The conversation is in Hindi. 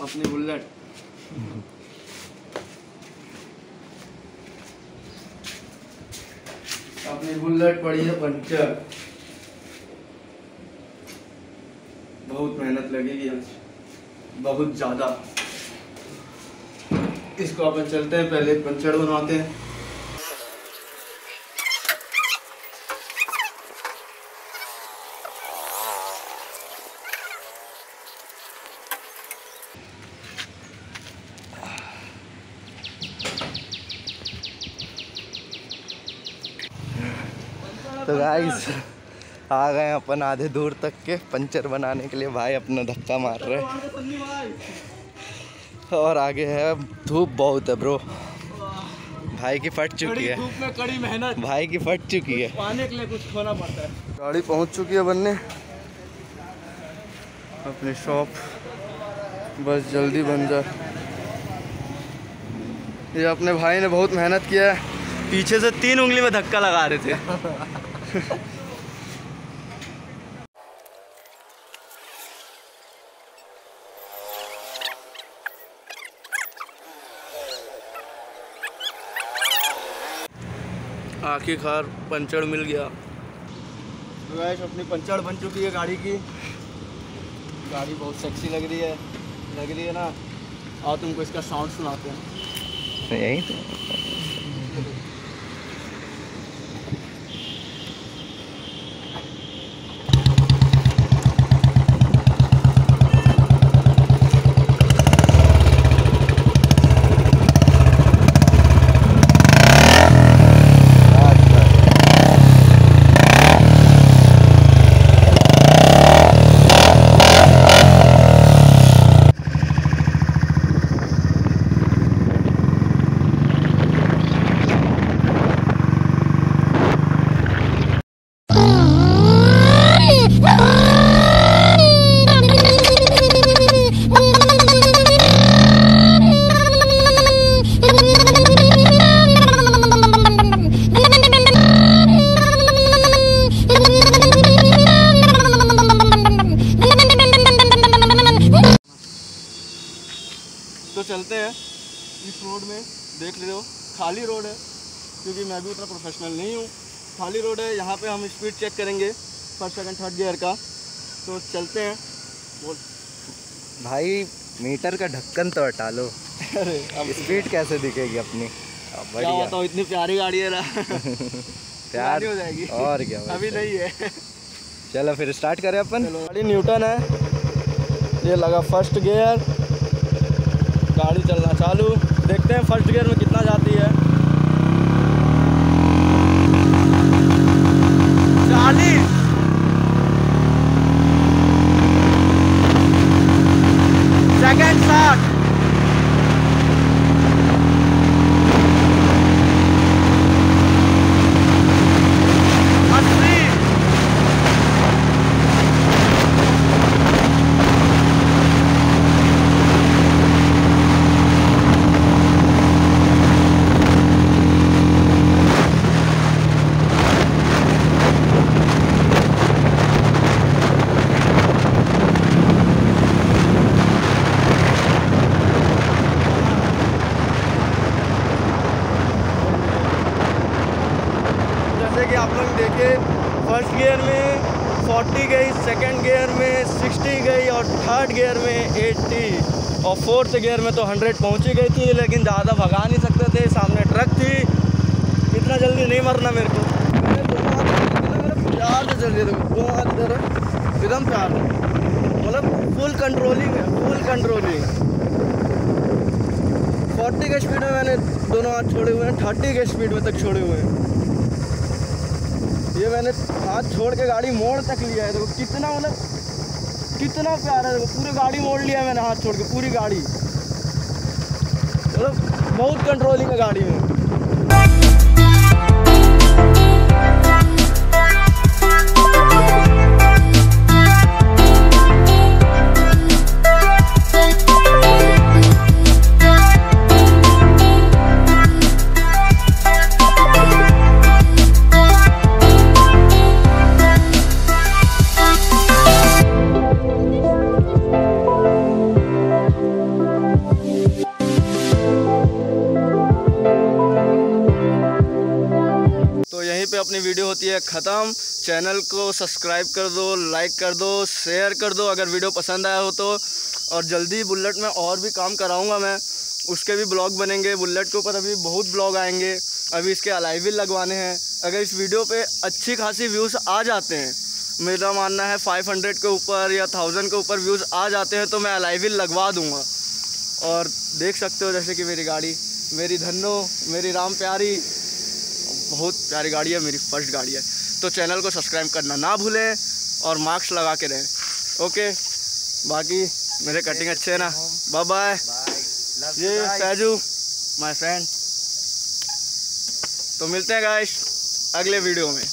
अपनी बुलेट। अपनी बुलेट पड़ी है पंचर। बहुत मेहनत लगेगी आज, बहुत ज़्यादा। इसको अपन चलते हैं, पहले पंचर बनवाते हैं। तो गाइस आ गए अपन आधे दूर तक के पंचर बनाने के लिए। भाई अपना धक्का मार रहे और आगे है, धूप बहुत है ब्रो। भाई की फट चुकी है, धूप में कड़ी मेहनत, भाई की फट चुकी है। पाने के लिए कुछ खोना पड़ता है। गाड़ी पहुंच चुकी है बनने अपनी शॉप, बस जल्दी बन जाए। ये अपने भाई ने बहुत मेहनत किया है, पीछे से 3 उंगली में धक्का लगा रहे थे। आखिरकार पंचर मिल गया। तो गाइस अपनी पंचर बन चुकी है गाड़ी की। गाड़ी बहुत सेक्सी लग रही है ना। और तुमको इसका साउंड सुनाते हैं। यही तो चलते हैं इस रोड में। देख रहे हो खाली रोड है, क्योंकि मैं भी उतना प्रोफेशनल नहीं हूँ। खाली रोड है, यहाँ पे हम स्पीड चेक करेंगे फर्स्ट सेकंड थर्ड गियर का। तो चलते हैं। बोल भाई, मीटर का ढक्कन तो हटा लो। अरे अब स्पीड कैसे दिखेगी अपनी? क्या बताओ, इतनी प्यारी गाड़ी है ना। प्यार हो जाएगी और क्या अभी नहीं है। चलो फिर स्टार्ट करें अपन। गाड़ी न्यूटन है, ये लगा फर्स्ट गियर, गाड़ी चलना चालू। देखते हैं फर्स्ट गियर में कितना जाती है। 40, सेकंड 60, 80, 40 गई, सेकंड गियर में 60 गई और थर्ड गियर में 80 और फोर्थ गियर में तो 100 पहुंची गई थी। लेकिन ज़्यादा भगा नहीं सकते थे, सामने ट्रक थी। इतना जल्दी नहीं मरना मेरे को। प्यार से चल रही थी, 2 हाथ इधर एकदम प्यार, मतलब फुल कंट्रोलिंग है, फुल कंट्रोलिंग। 40 के स्पीड में मैंने दोनों हाथ छोड़े हुए हैं, 30 के स्पीड में तक छोड़े हुए हैं। ये मैंने हाथ छोड़ के गाड़ी मोड़ तक लिया है। देखो कितना, मतलब कितना प्यारा है। देखो पूरी गाड़ी मोड़ लिया है मैंने हाथ छोड़ के, पूरी गाड़ी। मतलब बहुत कंट्रोलिंग है गाड़ी में। अपनी वीडियो होती है ख़त्म। चैनल को सब्सक्राइब कर दो, लाइक कर दो, शेयर कर दो अगर वीडियो पसंद आया हो तो। और जल्दी बुलेट में और भी काम कराऊंगा मैं, उसके भी ब्लॉग बनेंगे। बुलेट के ऊपर अभी बहुत ब्लॉग आएंगे। अभी इसके अलॉय व्हील लगवाने हैं। अगर इस वीडियो पे अच्छी खासी व्यूज़ आ जाते हैं, मेरा मानना है 500 के ऊपर या 1000 के ऊपर व्यूज़ आ जाते हैं, तो मैं अलॉय व्हील लगवा दूँगा। और देख सकते हो जैसे कि मेरी गाड़ी, मेरी धन्नो, मेरी राम प्यारी, बहुत प्यारी गाड़ी है, मेरी फर्स्ट गाड़ी है। तो चैनल को सब्सक्राइब करना ना भूलें और मार्क्स लगा के रहें। ओके, बाकी मेरे कटिंग अच्छे है ना। Bye bye. ये फैजू माय फ्रेंड। तो मिलते हैं गाइस अगले वीडियो में।